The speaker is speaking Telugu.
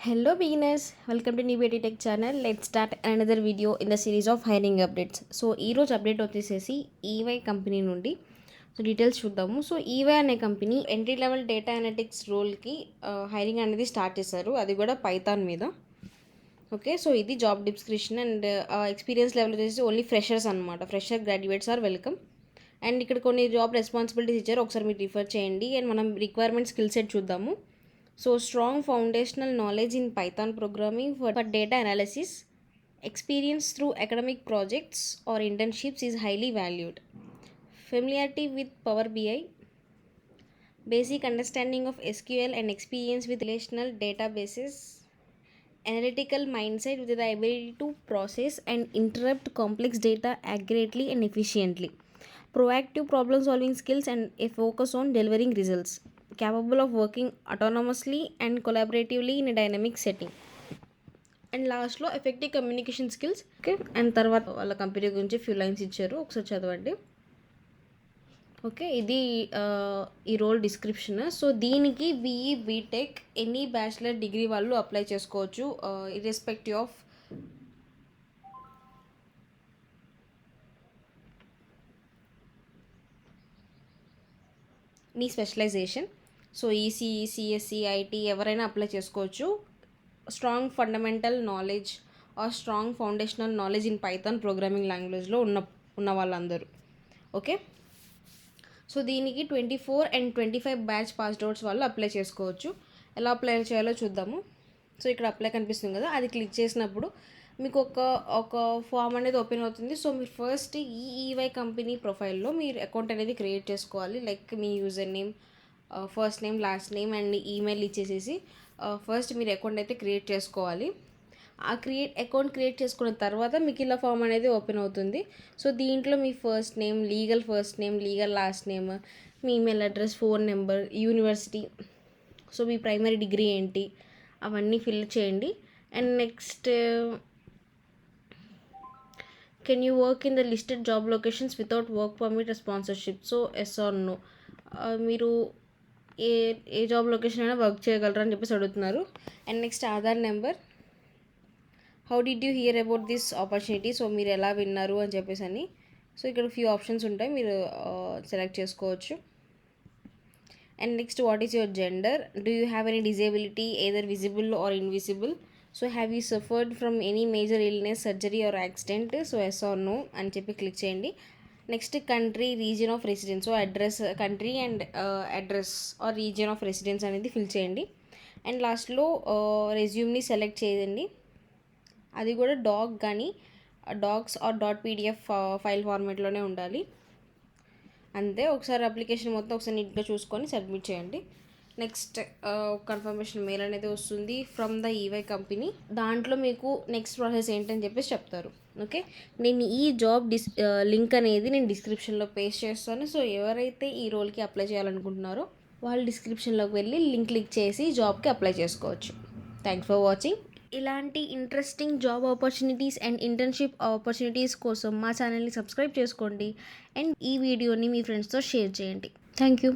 Hello beginners, welcome to New Beauty Tech channel. Let's start another video in the series of hiring updates. So ఈరోజు అప్డేట్ వచ్చేసేసి ఈవై కంపెనీ నుండి సో డీటెయిల్స్ చూద్దాము. సో ఈవై అనే company entry level data analytics రోల్కి హైరింగ్ అనేది స్టార్ట్ చేశారు, అది కూడా పైథాన్ మీద. ఓకే, సో ఇది job description and experience level వచ్చేసి ఓన్లీ ఫ్రెషర్స్ అనమాట. Fresher graduates are welcome. And ఇక్కడ కొన్ని జాబ్ రెస్పాన్సిబిలిటీస్ ఇచ్చారు, ఒకసారి మీరు రిఫర్ చేయండి. అండ్ మనం రిక్వైర్మెంట్ స్కిల్ సెట్ చూద్దాము. So, strong foundational knowledge in Python programming for data analysis, experience through academic projects or internships is highly valued. Familiarity with Power BI, basic understanding of SQL and experience with relational databases, analytical mindset with the ability to process and interpret complex data accurately and efficiently, proactive problem solving skills and a focus on delivering results, capable of working autonomously and collaboratively in a dynamic setting. And లాస్ట్లో effective communication skills. Okay, and తర్వాత వాళ్ళ కంపెనీ గురించి ఫ్యూ లైన్స్ ఇచ్చారు, ఒకసారి చదవండి. ఓకే, ఇది ఈ రోల్ డిస్క్రిప్షన్. సో దీనికి BE BTech any bachelor degree వాళ్ళు అప్లై చేసుకోవచ్చు, ఇర్రెస్పెక్టివ్ ఆఫ్ మీ specialisation. So ECE, CSC, IT ఎవరైనా అప్లై చేసుకోవచ్చు. Strong fundamental knowledge or strong foundational knowledge in Python programming లాంగ్వేజ్లో ఉన్న వాళ్ళందరూ. ఓకే, సో దీనికి 24 and 25 బ్యాచ్ పాస్డ్ అవుట్స్ వాళ్ళు అప్లై చేసుకోవచ్చు. ఎలా అప్లై చేయాలో చూద్దాము. సో ఇక్కడ అప్లై కనిపిస్తుంది కదా, అది క్లిక్ చేసినప్పుడు మీకు ఒక ఫామ్ అనేది ఓపెన్ అవుతుంది. సో మీరు ఫస్ట్ ఈ ఈవై కంపెనీ ప్రొఫైల్లో మీరు అకౌంట్ అనేది క్రియేట్ చేసుకోవాలి. లైక్ మీ user name, first name, last name and email ఇచ్చేసేసి ఫస్ట్ మీరు అకౌంట్ అయితే క్రియేట్ చేసుకోవాలి. ఆ అకౌంట్ క్రియేట్ చేసుకున్న తర్వాత మీకు ఇలా ఫామ్ అనేది ఓపెన్ అవుతుంది. సో దీంట్లో మీ first name, legal last name, మీ email address, phone number, university, so మీ ప్రైమరీ డిగ్రీ ఏంటి అవన్నీ ఫిల్ చేయండి. And next, can you work in the listed job locations without work permit sponsorship? So yes or no, మీరు ఏ జాబ్ లొకేషన్ అయినా వర్క్ చేయగలరు అని చెప్పేసి అడుగుతున్నారు. And next Aadhaar number, how did you hear about this opportunity? So మీరు ఎలా విన్నారు అని చెప్పేసి అని. సో ఇక్కడ ఫ్యూ ఆప్షన్స్ ఉంటాయి, మీరు సెలెక్ట్ చేసుకోవచ్చు. And next, what is your gender? Do you have any disability, either visible or invisible? So have you suffered from any major illness, surgery or accident? So yes or no అని చెప్పి క్లిక్ చేయండి. Next, country, region of residence. So address, country and address or region of residence అనేది ఫిల్ చేయండి. అండ్ లాస్ట్లో రెజ్యూమ్ని సెలెక్ట్ చేయండి. అది కూడా డాక్స్ ఆర్ .pdf ఫైల్ ఫార్మేట్లోనే ఉండాలి. అంతే, ఒకసారి అప్లికేషన్ మొత్తం ఒకసారి నీట్గా చూసుకొని సబ్మిట్ చేయండి. నెక్స్ట్ కన్ఫర్మేషన్ మెయిల్ అనేది వస్తుంది ఫ్రమ్ ద ఈవై కంపెనీ. దాంట్లో మీకు నెక్స్ట్ ప్రాసెస్ ఏంటని చెప్పేసి చెప్తారు. ఓకే, నేను ఈ జాబ్ లింక్ అనేది నేను డిస్క్రిప్షన్లో పేస్ట్ చేస్తాను. సో ఎవరైతే ఈ రోల్కి అప్లై చేయాలనుకుంటున్నారో వాళ్ళు డిస్క్రిప్షన్లోకి వెళ్ళి లింక్ క్లిక్ చేసి జాబ్కి అప్లై చేసుకోవచ్చు. Thanks for watching. ఇలాంటి interesting job opportunities and internship opportunities కోసం మా ఛానల్ని సబ్స్క్రైబ్ చేసుకోండి అండ్ ఈ వీడియోని మీ ఫ్రెండ్స్తో షేర్ చేయండి. Thank you.